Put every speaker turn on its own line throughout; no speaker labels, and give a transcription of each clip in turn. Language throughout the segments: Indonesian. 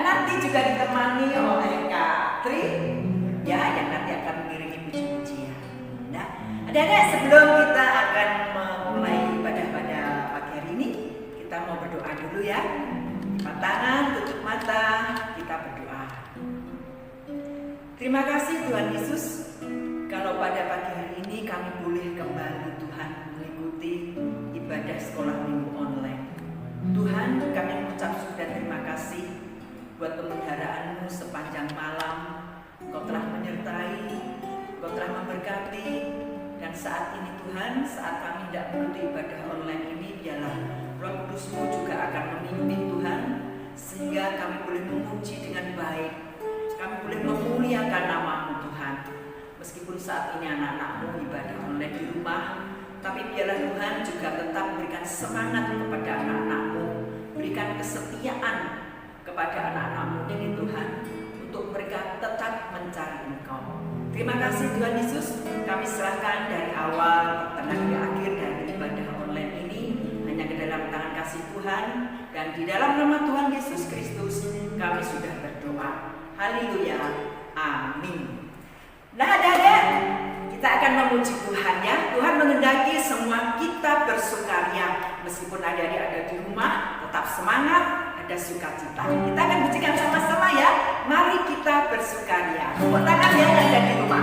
nanti juga ditemani oleh Kak Tri ya, yang nanti akan mengiringi puji-pujian. Nah, adik-adik, sebelum kita akan memulai ibadah pada pagi hari ini, kita mau berdoa dulu ya. Lipat tangan, tutup mata, kita berdoa. Terima kasih Tuhan Yesus, kalau pada pagi hari ini kami boleh kembali Tuhan mengikuti ibadah sekolah minggu online. Tuhan, kami mengucap syukur dan terima kasih buat pemeliharaan-Mu sepanjang malam. Engkau telah menyertai, Engkau telah memberkati, dan saat ini Tuhan, saat kami tidak mengikuti ibadah online ini, biarlah Roh Kudus-Mu juga akan memimpin Tuhan, sehingga kami boleh memuji dengan baik, kami boleh memuliakan nama-Mu Tuhan. Meskipun saat ini anak-anak-Mu ibadah online di rumah, tapi biarlah Tuhan juga tetap berikan semangat kepada anak-anak-Mu, berikan kesetiaan kepada anak-anak-Mu ini Tuhan, untuk mereka tetap mencari Engkau. Terima kasih Tuhan Yesus, kami serahkan dari awal, tengah hingga akhir dari ibadah online ini hanya ke dalam tangan kasih Tuhan, dan di dalam nama Tuhan Yesus Kristus kami sudah berdoa. Haleluya, amin. Nah adik-adik, kita akan memuji Tuhan ya. Tuhan menghendaki semua kita bersukaria. Meskipun adik-adik ada di rumah, tetap semangat, ada sukacita. Kita akan pujikan sama-sama ya. Mari kita bersukaria. Tepuk tangan ya yang ada di rumah.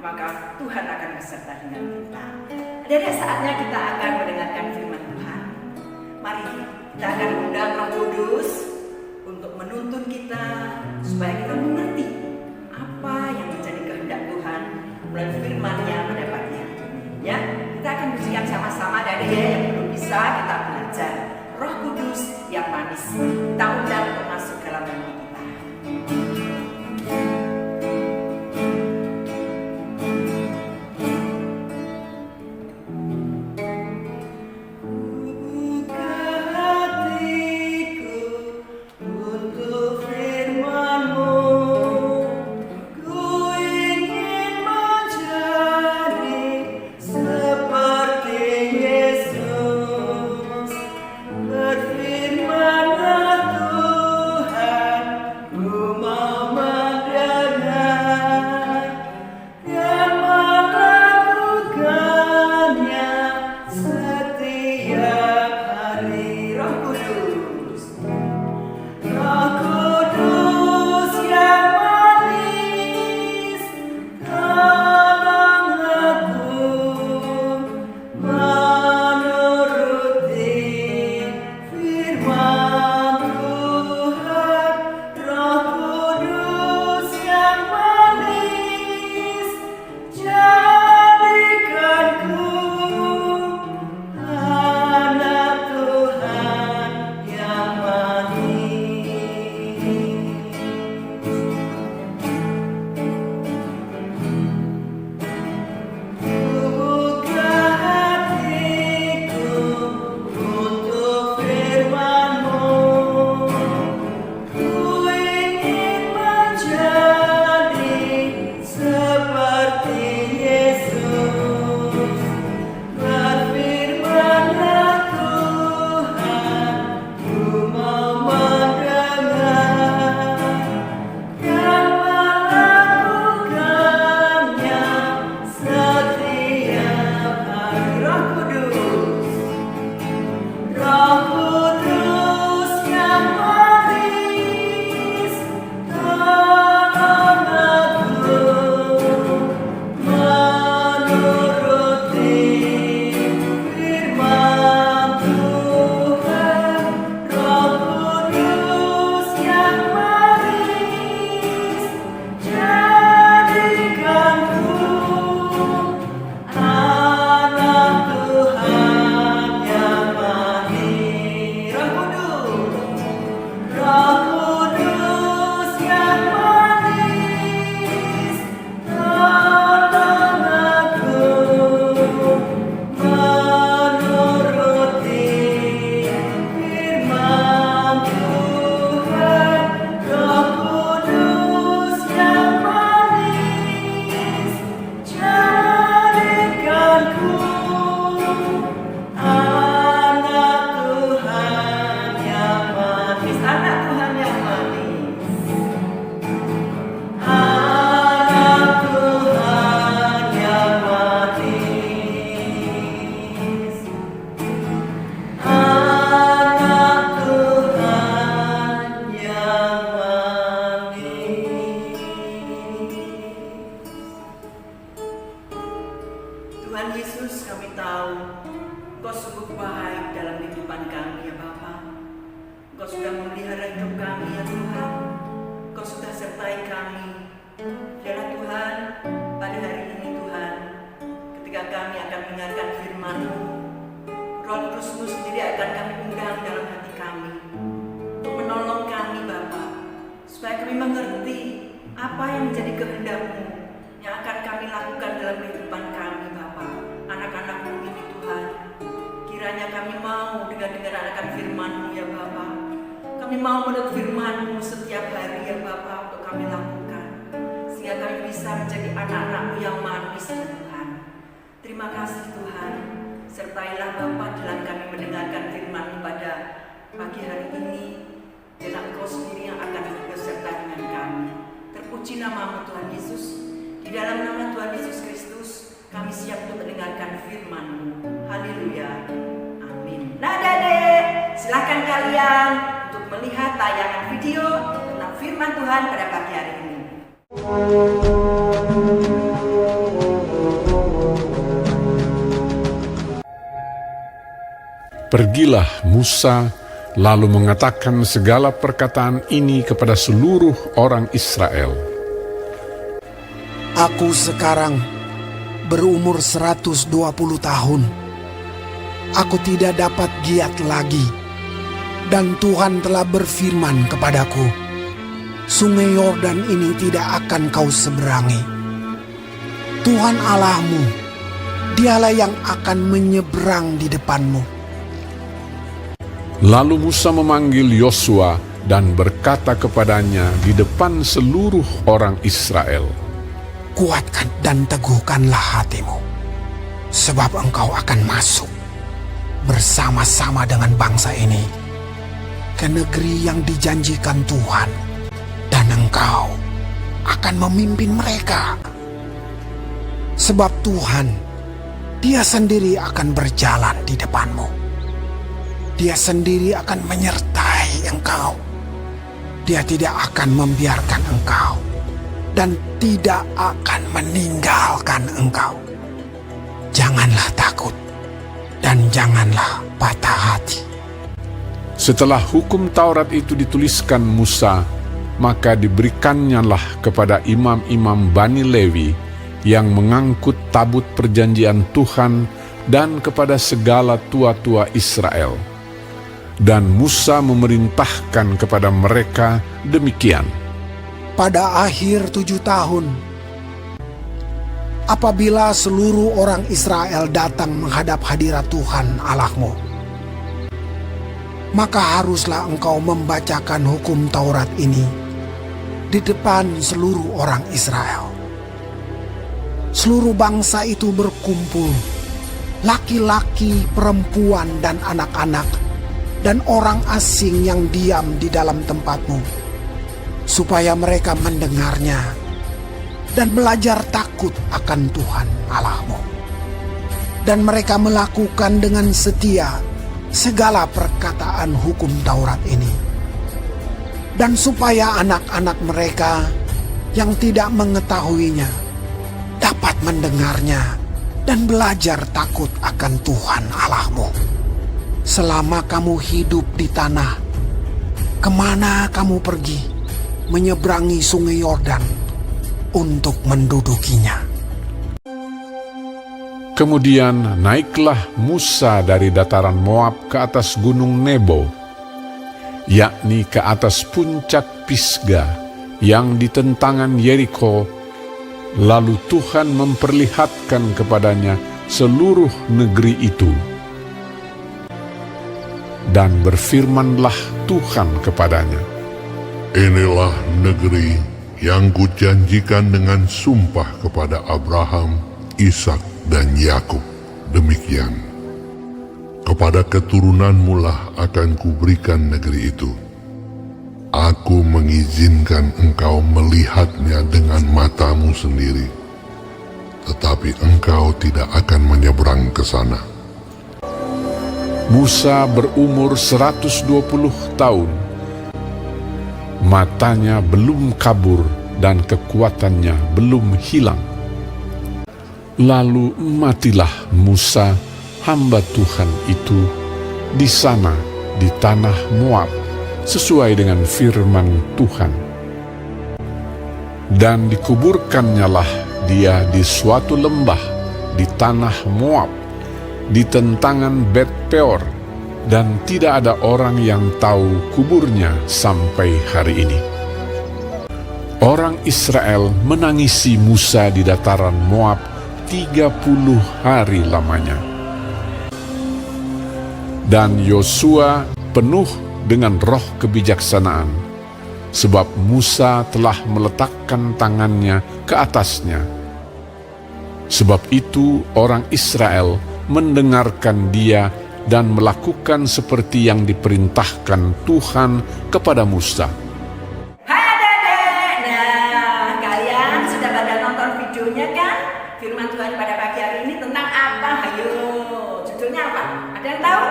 maka Tuhan akan beserta dengan kita. Ada saatnya kita akan mendengarkan firman Tuhan. Mari kita akan undang Roh Kudus untuk menuntun kita supaya kita mengerti apa yang menjadi kehendak Tuhan melalui firman-Nya pada pagi hari ini. Ya, kita akan musikan sama-sama dari yang belum bisa kita belajar. Roh Kudus yang manis, kita undang untuk masuk dalam hati kita.
Terima kasih Tuhan, sertailah Bapa dalam kami mendengarkan firman-Mu pada pagi hari ini. Biarlah Engkau sendiri yang akan beserta dengan kami. Terpuji nama-Mu Tuhan Yesus. Di dalam nama Tuhan Yesus Kristus, kami siap untuk mendengarkan firman-Mu. Haleluya. Amin. Nah Dade, silakan kalian untuk melihat tayangan video tentang firman Tuhan pada pagi hari ini.
Pergilah Musa, lalu mengatakan segala perkataan ini kepada seluruh orang Israel.
Aku sekarang berumur 120 tahun. Aku tidak dapat giat lagi. Dan Tuhan telah berfirman kepadaku, Sungai Yordan ini tidak akan kau seberangi. Tuhan Allahmu, dialah yang akan menyeberang di depanmu.
Lalu Musa memanggil Yosua dan berkata kepadanya di depan seluruh orang Israel,
Kuatkan dan teguhkanlah hatimu, sebab engkau akan masuk bersama-sama dengan bangsa ini ke negeri yang dijanjikan Tuhan, dan engkau akan memimpin mereka. Sebab Tuhan, Dia sendiri akan berjalan di depanmu. Dia sendiri akan menyertai engkau. Dia tidak akan membiarkan engkau dan tidak akan meninggalkan engkau. Janganlah takut dan janganlah patah hati.
Setelah hukum Taurat itu dituliskan Musa, maka diberikannya kepada imam-imam Bani Lewi yang mengangkut tabut perjanjian Tuhan dan kepada segala tua-tua Israel. Dan Musa memerintahkan kepada mereka demikian.
Pada akhir 7 tahun, apabila seluruh orang Israel datang menghadap hadirat Tuhan Allahmu, maka haruslah engkau membacakan hukum Taurat ini di depan seluruh orang Israel. Seluruh bangsa itu berkumpul, laki-laki, perempuan, dan anak-anak, dan orang asing yang diam di dalam tempatmu, supaya mereka mendengarnya dan belajar takut akan Tuhan Allahmu. Dan mereka melakukan dengan setia segala perkataan hukum Taurat ini. Dan supaya anak-anak mereka yang tidak mengetahuinya dapat mendengarnya dan belajar takut akan Tuhan Allahmu. Selama kamu hidup di tanah, kemana kamu pergi, menyeberangi sungai Yordan untuk mendudukinya.
Kemudian naiklah Musa dari dataran Moab ke atas gunung Nebo, yakni ke atas puncak Pisga yang di tentangan Yeriko. Lalu Tuhan memperlihatkan kepadanya seluruh negeri itu. Dan berfirmanlah Tuhan kepadanya,
Inilah negeri yang kujanjikan dengan sumpah kepada Abraham, Ishak, dan Yakub. Demikian, kepada keturunanmu lah akan kuberikan negeri itu. Aku mengizinkan engkau melihatnya dengan matamu sendiri, tetapi engkau tidak akan menyeberang ke sana.
Musa berumur 120 tahun. Matanya belum kabur dan kekuatannya belum hilang. Lalu matilah Musa, hamba Tuhan itu, di sana di tanah Moab, sesuai dengan firman Tuhan. Dan dikuburkannyalah dia di suatu lembah di tanah Moab, di tentangan Bet Peor, dan tidak ada orang yang tahu kuburnya sampai hari ini. Orang Israel menangisi Musa di dataran Moab 30 hari lamanya. Dan Yosua penuh dengan roh kebijaksanaan, sebab Musa telah meletakkan tangannya ke atasnya. Sebab itu orang Israel mendengarkan dia dan melakukan seperti yang diperintahkan Tuhan kepada Musa.
Hai adik-adik, nah kalian sudah pada nonton videonya kan? Firman Tuhan pada pagi hari ini tentang apa? Hayo, judulnya apa? Ada yang tahu?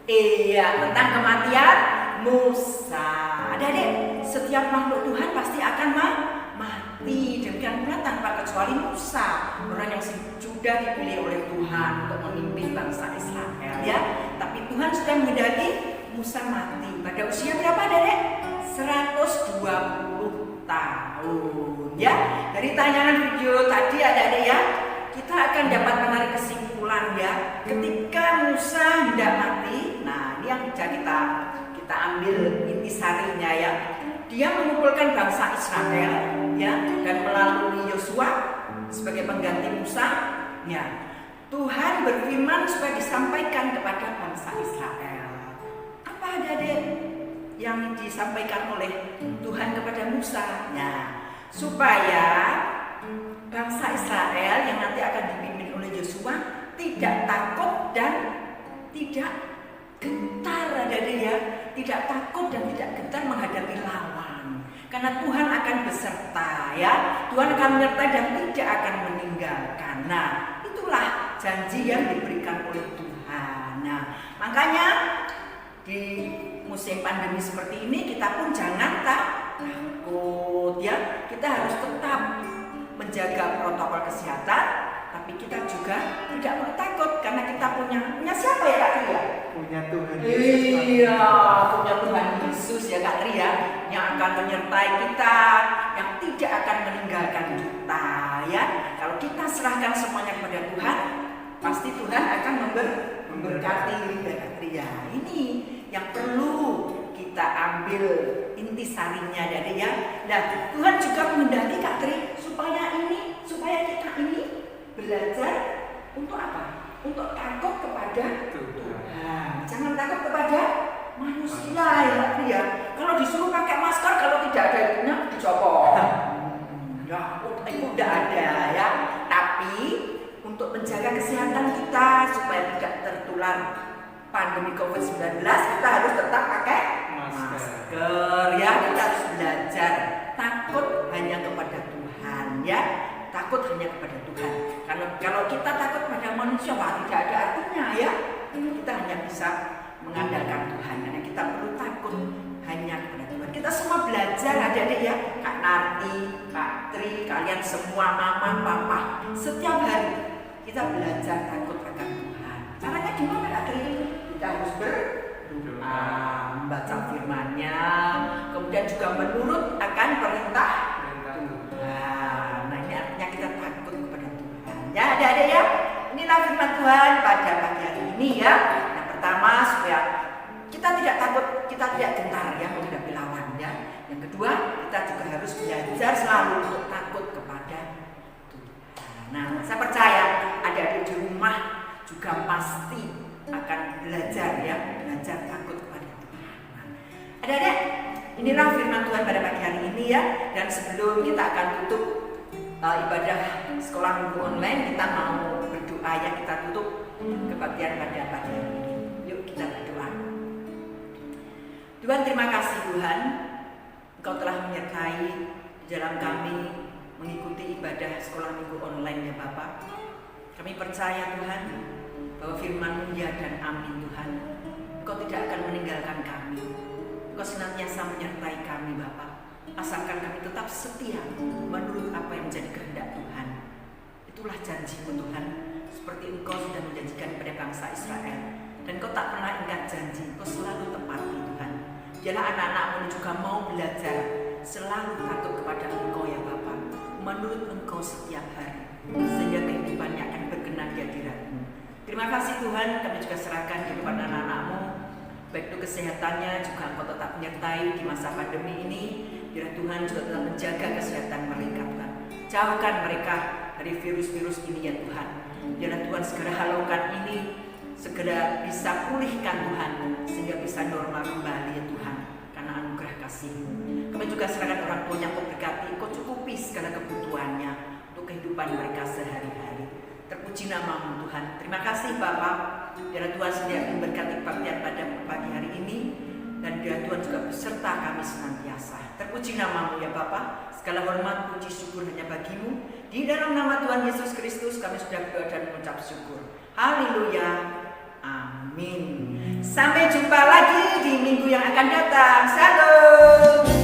Iya, tentang kematian Musa. Adik-adik, setiap makhluk Tuhan pasti akan mati. Demikian pula tanpa kecuali Musa, orang yang sudah dipilih oleh Tuhan untuk memimpin bangsa Israel, ya. Tapi
Tuhan sudah menghendaki Musa mati. Pada usia berapa, Dedek? 120 tahun. Ya, dari tayangan video tadi adik-adik ya, kita akan dapat menarik kesimpulan ya. Ketika Musa hendak mati, nah ini yang bisa kita ambil intisarinya ya. Dia mengumpulkan bangsa Israel ya, dan melalui Yosua sebagai pengganti Musa ya. Tuhan berfirman supaya disampaikan kepada bangsa Israel. Apa adik-adik yang disampaikan oleh Tuhan kepada Musa? Ya, supaya bangsa Israel yang nanti akan dipimpin oleh Yosua tidak takut dan tidak gentar, adik-adik ya. Tidak takut dan tidak gentar menghadapi lawan. Karena Tuhan akan beserta ya. Tuhan akan menyertai dan tidak akan meninggalkan. Nah, itulah janji yang diberikan oleh Tuhan. Nah, makanya di musim pandemi seperti ini kita pun jangan takut ya. Kita harus tetap menjaga protokol kesehatan, tapi kita juga tidak perlu takut karena kita punya siapa ya Kak Tri ya?
Punya Tuhan Yesus.
Iya, punya Tuhan Yesus ya Kak Tri ya, yang akan menyertai kita, yang tidak akan meninggalkan kita ya. Kalau kita serahkan semuanya kepada Tuhan, pasti Tuhan akan memberkati ya Kak Tri ya. Ini yang perlu kita ambil intisarinya dari ya. Nah, Tuhan juga menghendaki Kak Tri supaya kita ini belajar untuk apa? Untuk takut kepada Tuhan. Jangan takut kepada manusia ya Kak Tri ya. Kalau disuruh pakai masker, kalau tidak ada itunya dicopot. Ya, itu udah ada ya. Tapi untuk menjaga kesehatan kita supaya tidak tertular pandemi COVID-19, kita harus tetap pakai masker ya. Kita harus belajar takut hanya kepada Tuhan ya. Takut hanya kepada Tuhan. Kalau kita takut pada manusia, wah tidak ada artinya ya. Kita hanya bisa mengandalkan Tuhan. Karena kita perlu takut hanya kepada Tuhan. Kita semua belajar adik-adik ya. Kak Narti, Kak Tri, kalian semua, mama, papa, setiap hari kita belajar takut akan Tuhan. Caranya gimana Kak Tri? Kita harus berdoa, membaca firman-Nya, kemudian juga menurut akan perintah Tuhan. Nah ini artinya kita takut kepada Tuhan. Ya adik-adik ya, inilah firman Tuhan pada pagi hari ini ya. Yang pertama supaya kita tidak takut, kita tidak gentar ya menghadapi lawan ya. Yang kedua kita juga harus belajar selalu untuk takut kepada Tuhan. Nah saya percaya adik-adik di rumah juga pasti akan belajar ya, belajar takut kepada Tuhan. Nah, adik-adik, inilah firman Tuhan pada pagi hari ini ya. Dan sebelum kita akan tutup ibadah sekolah minggu online, kita mau berdoa ya. Kita tutup kebaktian pada pagi hari ini. Yuk kita berdoa. Tuhan, terima kasih Tuhan, Engkau telah menyertai di dalam kami mengikuti ibadah sekolah minggu online ya Bapak. Kami percaya Tuhan bahwa firman-Mu ya dan amin Tuhan. Engkau tidak akan meninggalkan kami. Engkau senantiasa menyertai kami Bapak. Asalkan kami tetap setia menurut apa yang menjadi kehendak Tuhan. Itulah janji-Mu Tuhan. Seperti Engkau sudah menjanjikan kepada bangsa Israel. Dan Engkau tak pernah ingat janji. Engkau selalu tepati Tuhan. Biarlah anak-anak-Mu juga mau belajar selalu takut kepada Engkau ya Bapak. Menurut Engkau setiap hari. Sehingga kehidupannya akan berkenan di hadirat-Mu. Terima kasih Tuhan, kami juga serahkan kehidupan anak-anak-Mu, baik itu kesehatannya juga Engkau tetap menyertai di masa pandemi ini. Biar Tuhan juga tetap menjaga kesehatan mereka Tuhan. Jauhkan mereka dari virus-virus ini ya Tuhan. Biar Tuhan segera halaukan ini, segera bisa pulihkan Tuhan, sehingga bisa normal kembali ya Tuhan, karena anugerah kasih-Mu. Kami juga serahkan orang tua yang Kau berkati, Kau cukupi segala kebutuhannya untuk kehidupan mereka sehari-hari. Terpuji nama-Mu Tuhan. Terima kasih Bapak. Biar Tuhan sendiri memberkati kebaktian pada pagi hari ini. Dan biar Tuhan juga beserta kami senantiasa. Terpuji nama-Mu ya Bapak. Segala hormat, puji, syukur hanya bagi-Mu. Di dalam nama Tuhan Yesus Kristus kami sudah berdoa dan mengucap syukur. Haleluya. Amin. Sampai jumpa lagi di minggu yang akan datang. Shalom.